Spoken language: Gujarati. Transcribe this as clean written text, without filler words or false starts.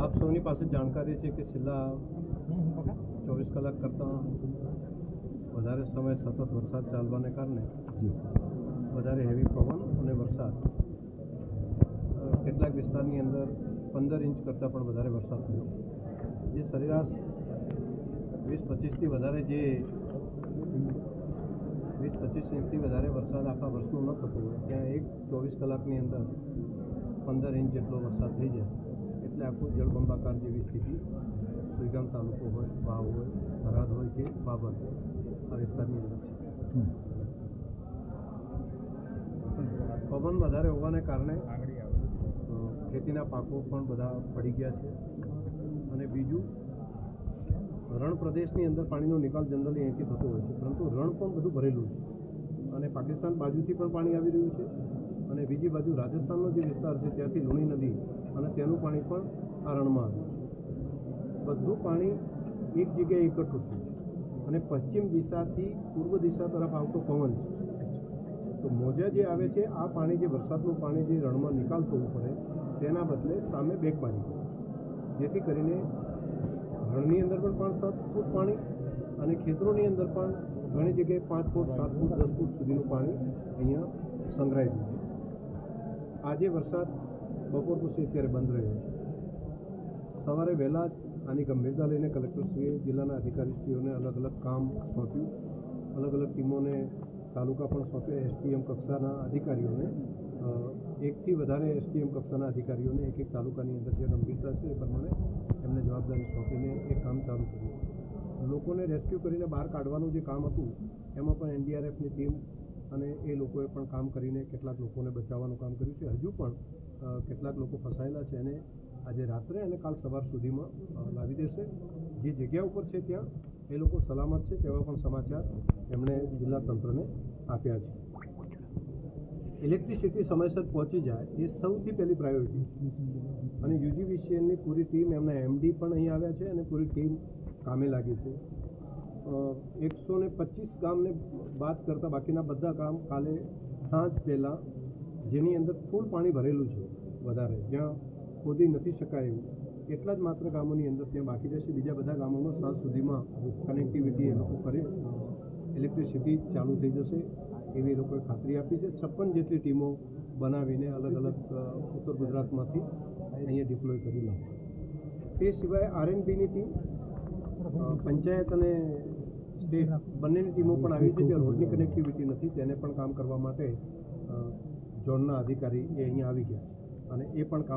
આપ સૌની પાસે જાણકારી છે કે છેલ્લા 24 કલાક કરતાં વધારે સમય સતત વરસાદ ચાલવાને કારણે વધારે હેવી પવન અને વરસાદ કેટલાક વિસ્તારની અંદર 15 ઇંચ કરતાં પણ વધારે વરસાદ થયો, જે સરેરાશ 20-25થી વધારે ઇંચથી વધારે વરસાદ આખા વર્ષનો ન થતો હોય ત્યાં 24 કલાકની અંદર 15 ઇંચ જેટલો વરસાદ થઈ જાય એટલે આખું જળબંબાકાર જેવી સ્થિતિ સુઈગામ તાલુકો હોય, વાવ હોય, થરાદ હોય કે બાબર આ વિસ્તારની અંદર છે. પવન વધારે હોવાને કારણે ખેતીના પાકો પણ બધા પડી ગયા છે અને બીજું રણ પ્રદેશની અંદર પાણીનો નિકાલ જનરલી અહીંથી થતો હોય છે, પરંતુ રણ પણ બધું ભરેલું છે અને પાકિસ્તાન બાજુથી પણ પાણી આવી રહ્યું છે અને બીજી બાજુ રાજસ્થાનનો જે વિસ્તાર છે ત્યાંથી લુણી નદી અને તેનું પાણી પણ આ રણમાં આવ્યું. બધું પાણી એક જગ્યાએ એકઠું થયું અને પશ્ચિમ દિશાથી પૂર્વ દિશા તરફ આવતો પવન છે, તો મોજા જે આવે છે આ પાણી જે વરસાદનું પાણી જે રણમાં નિકાલ થવું પડે તેના બદલે સામે બેક મારી ગયું, જેથી કરીને રણની અંદર પણ 5-7 ફૂટ પાણી અને ખેતરોની અંદર પણ ઘણી જગ્યાએ 5 ફૂટ, 7 ફૂટ, 10 ફૂટ સુધીનું પાણી અહીંયા સંગ્રહાઈ ગયું છે. આજે વરસાદ બપોર પછી અત્યારે બંધ રહ્યો છે. સવારે વહેલા જ આની ગંભીરતા લઈને કલેક્ટરશ્રીએ જિલ્લાના અધિકારીશ્રીઓને અલગ અલગ કામ સોંપ્યું, અલગ અલગ ટીમોને તાલુકા પણ સોંપ્યા, એસટીએમ કક્ષાના અધિકારીઓને, એકથી વધારે એસટીએમ કક્ષાના અધિકારીઓને એક તાલુકાની અંદર જે ગંભીરતા છે એ પ્રમાણે એમને જવાબદારી સોંપીને એ કામ ચાલુ કર્યું. લોકોને રેસ્ક્યુ કરીને બહાર કાઢવાનું જે કામ હતું એમાં પણ એનડીઆરએફની ટીમ અને એ લોકોએ પણ કામ કરીને કેટલાક લોકોને બચાવવાનું કામ કર્યું છે. હજુ પણ કેટલાક લોકો ફસાયેલા છે અને આજે રાત્રે અને કાલ સવાર સુધીમાં લાવી દેશે. જે જગ્યા ઉપર છે ત્યાં એ લોકો સલામત છે તેવા પણ સમાચાર એમણે જિલ્લા તંત્રને આપ્યા છે. ઇલેક્ટ્રિસિટી સમયસર પહોંચી જાય એ સૌથી પહેલી પ્રાયોરિટી અને યુજીવીસીએલની પૂરી ટીમ, એમના એમડી પણ અહીં આવ્યા છે અને પૂરી ટીમ કામે લાગી છે. 125 ગામને બાદ કરતાં બાકીના બધા ગામ કાલે સાંજ પહેલાં જેની અંદર ફૂલ પાણી ભરેલું છે વધારે, જ્યાં ખોદી નથી શકાય એવું એટલા જ માત્ર ગામોની અંદર ત્યાં બાકી રહેશે. બીજા બધા ગામોમાં સાંજ સુધીમાં કનેક્ટિવિટી એ લોકો કરે, ઇલેક્ટ્રિસિટી ચાલુ થઈ જશે એવી એ લોકોએ ખાતરી આપી છે. 56 જેટલી ટીમો બનાવીને અલગ અલગ ઉત્તર ગુજરાતમાંથી અહીંયા ડિપ્લોય કરી નાખે. તે સિવાય આરએનબીની ટીમ, પંચાયત અને સ્ટેટ બંનેની ટીમો પણ આવી છે. જે રોડની કનેક્ટિવિટી નથી તેને પણ કામ કરવા માટે ઝોનના અધિકારી એ અહીંયા આવી ગયા છે અને એ પણ કામ